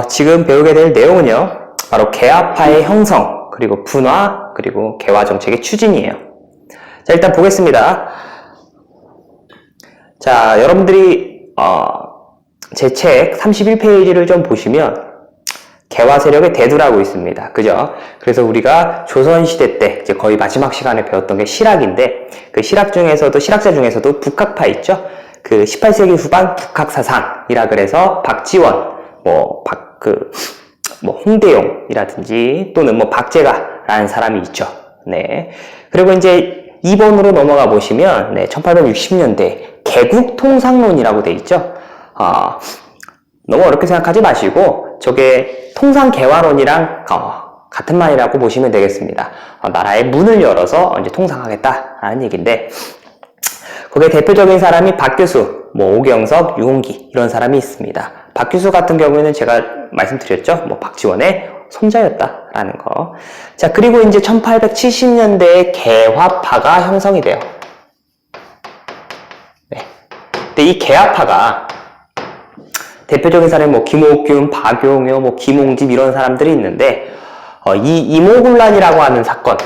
지금 배우게 될 내용은요, 바로 개화파의 형성, 그리고 분화, 그리고 개화 정책의 추진이에요. 자, 일단 보겠습니다. 자, 여러분들이 제 책 31페이지를 좀 보시면 개화 세력의 대두라고 있습니다. 그죠? 그래서 우리가 조선시대 때 이제 거의 마지막 시간에 배웠던 게 실학인데, 그 실학자 중에서도 북학파 있죠? 그 18세기 후반 북학 사상이라 그래서 박지원, 홍대용이라든지 또는 박제가라는 사람이 있죠. 네. 그리고 이제 2번으로 넘어가 보시면, 1860년대 개국통상론이라고 돼 있죠. 너무 어렵게 생각하지 마시고, 저게 통상개화론이랑 같은 말이라고 보시면 되겠습니다. 나라의 문을 열어서 이제 통상하겠다라는 얘기인데, 거기에 대표적인 사람이 박규수, 오경석, 유홍기 이런 사람이 있습니다. 박규수 같은 경우에는 제가 말씀드렸죠. 박지원의 손자였다라는 거. 자, 그리고 이제 1870년대에 개화파가 형성이 돼요. 네. 근데 이 개화파가 대표적인 사람이 김옥균, 박용효, 김홍집 이런 사람들이 있는데, 이 이모군란이라고 하는 사건,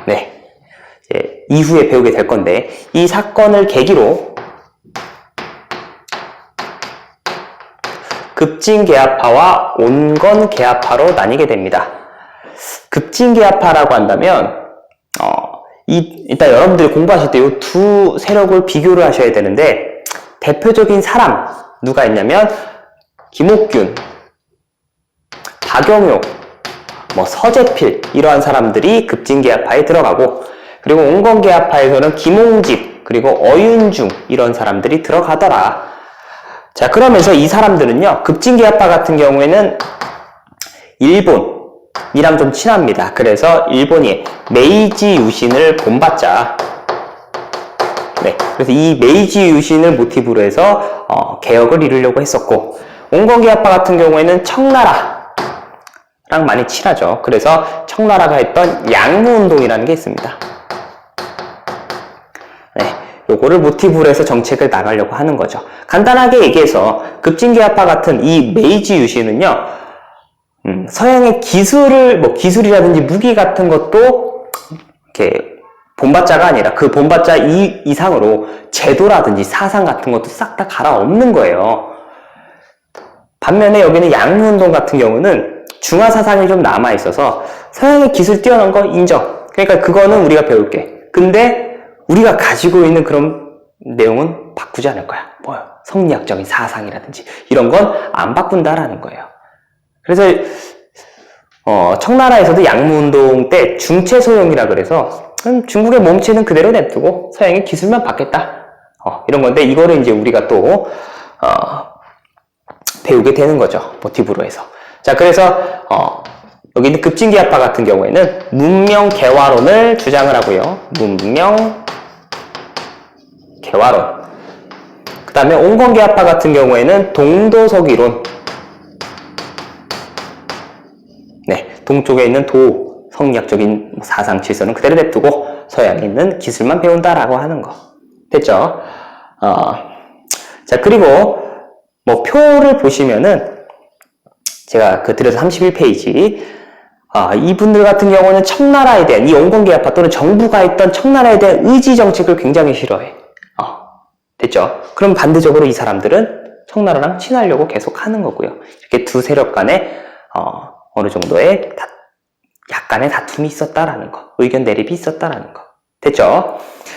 네, 이제 이후에 배우게 될 건데, 이 사건을 계기로 급진개화파와 온건개화파로 나뉘게 됩니다. 급진개화파라고 한다면, 일단 여러분들이 공부하실 때 이 두 세력을 비교를 하셔야 되는데, 대표적인 사람 누가 있냐면 김옥균, 박용효, 서재필 이러한 사람들이 급진개화파에 들어가고, 그리고 온건개화파에서는 김홍집 그리고 어윤중 이런 사람들이 들어가더라. 자, 그러면서 이 사람들은요, 급진개화파 같은 경우에는 일본이랑 좀 친합니다. 그래서 일본이 메이지 유신을 본받자. 네, 그래서 이 메이지 유신을 모티브로 해서 개혁을 이루려고 했었고, 온건개화파 같은 경우에는 청나라랑 많이 친하죠. 그래서 청나라가 했던 양무운동이라는 게 있습니다. 네, 요거를 모티브로 해서 정책을 나가려고 하는 거죠. 간단하게 얘기해서 급진개화파 같은 이 메이지 유신은요, 서양의 기술이라든지 무기 같은 것도 이렇게 본받자가 아니라 그 본받자 이상으로 제도라든지 사상 같은 것도 싹 다 갈아엎는 거예요. 반면에 여기는 양무운동 같은 경우는 중화 사상이 좀 남아있어서 서양의 기술 뛰어난 거 인정. 그러니까 그거는 우리가 배울게. 근데 우리가 가지고 있는 그런 내용은 바꾸지 않을 거야. 성리학적인 사상이라든지 이런 건 안 바꾼다라는 거예요. 그래서 청나라에서도 양무운동 때 중체소용이라 그래서 중국의 몸체는 그대로 냅두고 서양의 기술만 받겠다. 이런 건데, 이거를 이제 우리가 또 배우게 되는 거죠. 모티브로 해서. 자, 그래서 여기 있는 급진개화파 같은 경우에는 문명개화론을 주장을 하고요. 문명개화론. 그 다음에 온건개화파 같은 경우에는 동도서기론. 네, 동쪽에 있는 성리학적인 사상 질서는 그대로 냅두고 서양에 있는 기술만 배운다라고 하는 거. 됐죠? 자, 그리고 표를 보시면은 제가 드려서 31페이지, 이분들 같은 경우는 청나라에 대한, 이 온건개화파 또는 정부가 했던 청나라에 대한 의지 정책을 굉장히 싫어해. 됐죠? 그럼 반대적으로 이 사람들은 청나라랑 친하려고 계속 하는 거고요. 이렇게 두 세력 간에 어느 정도의 약간의 다툼이 있었다라는 거, 의견 대립이 있었다라는 거. 됐죠?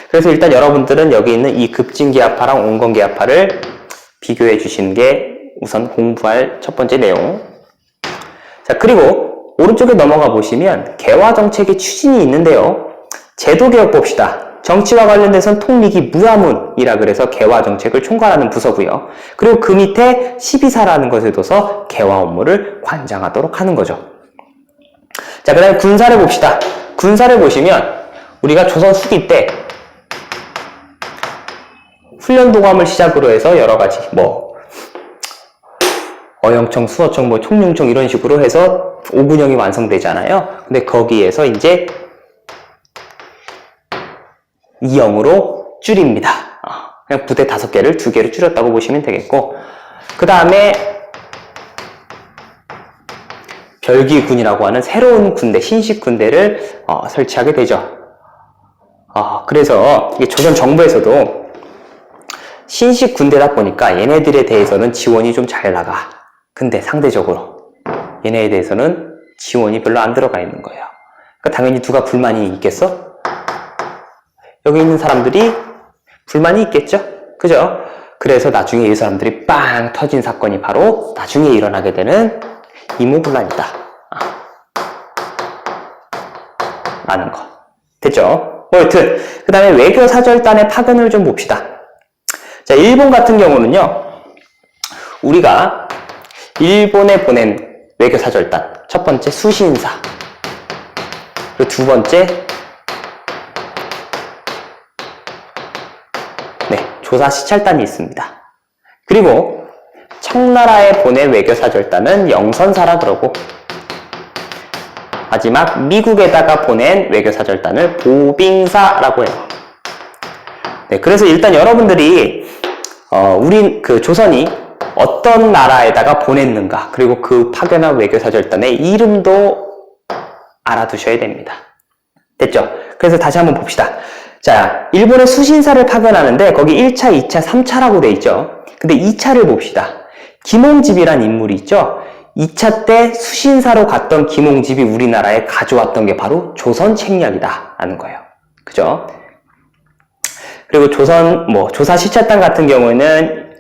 그래서 일단 여러분들은 여기 있는 이 급진개화파랑 온건개화파를 비교해 주시는 게 우선 공부할 첫 번째 내용. 자, 그리고 오른쪽에 넘어가 보시면 개화 정책의 추진이 있는데요. 제도개혁 봅시다. 정치와 관련돼서는 통미기 무화문이라 그래서 개화 정책을 총괄하는 부서고요. 그리고 그 밑에 12사라는 것을 둬서 개화 업무를 관장하도록 하는 거죠. 자, 그 다음에 군사를 봅시다. 군사를 보시면 우리가 조선 후기 때 훈련도감을 시작으로 해서 여러 가지 어영청, 수어청, 총룡청 이런 식으로 해서 5군형이 완성되잖아요. 근데 거기에서 이제 2형으로 줄입니다. 그냥 부대 5개를 2개로 줄였다고 보시면 되겠고, 그 다음에 별기군이라고 하는 새로운 군대, 신식 군대를 설치하게 되죠. 그래서 이게 조선 정부에서도 신식 군대다 보니까 얘네들에 대해서는 지원이 좀 잘 나가. 근데 상대적으로 얘네에 대해서는 지원이 별로 안 들어가 있는 거예요. 그러니까 당연히 누가 불만이 있겠어? 여기 있는 사람들이 불만이 있겠죠? 그죠? 그래서 나중에 이 사람들이 빵 터진 사건이 바로 나중에 일어나게 되는 이모군란이다. 라는 거. 됐죠? 여튼 그 다음에 외교사절단의 파견을 좀 봅시다. 자, 일본 같은 경우는요, 우리가 일본에 보낸 외교사절단, 첫 번째 수신사, 그리고 두 번째 조사시찰단이 있습니다. 그리고 청나라에 보낸 외교사절단은 영선사라 그러고, 마지막 미국에다가 보낸 외교사절단을 보빙사라고 해요. 네, 그래서 일단 여러분들이 조선이 어떤 나라에다가 보냈는가, 그리고 그 파견한 외교사절단의 이름도 알아두셔야 됩니다. 됐죠? 그래서 다시 한번 봅시다. 자, 일본에 수신사를 파견하는데 거기 1차, 2차, 3차라고 돼 있죠. 근데 2차를 봅시다. 김홍집이란 인물이 있죠. 2차 때 수신사로 갔던 김홍집이 우리나라에 가져왔던 게 바로 조선 책략이다 라는 거예요. 그죠? 그리고 조사시찰단 같은 경우에는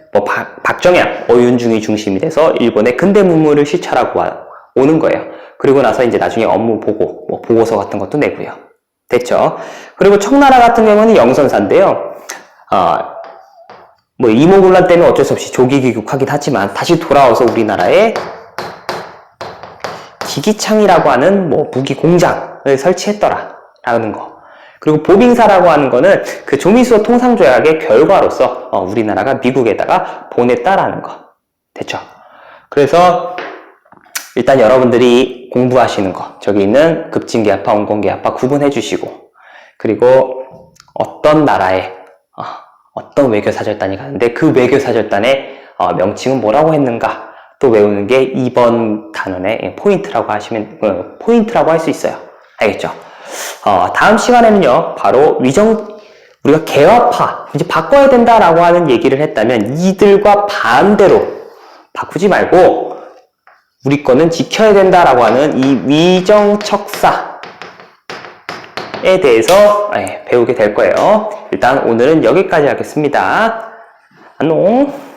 박정양, 어윤중이 중심이 돼서 일본의 근대 문물을 시찰하고 오는 거예요. 그리고 나서 이제 나중에 업무 보고, 보고서 같은 것도 내고요. 됐죠? 그리고 청나라 같은 경우는 영선사인데요. 이모군란 때문에 어쩔 수 없이 조기 귀국하긴 하지만 다시 돌아와서 우리나라에 기기창이라고 하는 무기 공장을 설치했더라라는 거. 그리고 보빙사라고 하는 거는 그 조미수호 통상조약의 결과로서 우리나라가 미국에다가 보냈다라는 거. 됐죠? 그래서 일단 여러분들이 공부하시는 거, 저기 있는 급진계합파, 온건계합파 구분해 주시고, 그리고 어떤 나라에 어떤 외교사절단이 가는데 그 외교사절단의 명칭은 뭐라고 했는가 또 외우는 게 2번 단원의 포인트라고 포인트라고 할 수 있어요. 알겠죠? 다음 시간에는요, 바로 우리가 개화파, 이제 바꿔야 된다라고 하는 얘기를 했다면 이들과 반대로 바꾸지 말고 우리 거는 지켜야 된다라고 하는 이 위정척사에 대해서 배우게 될 거예요. 일단 오늘은 여기까지 하겠습니다. 안녕.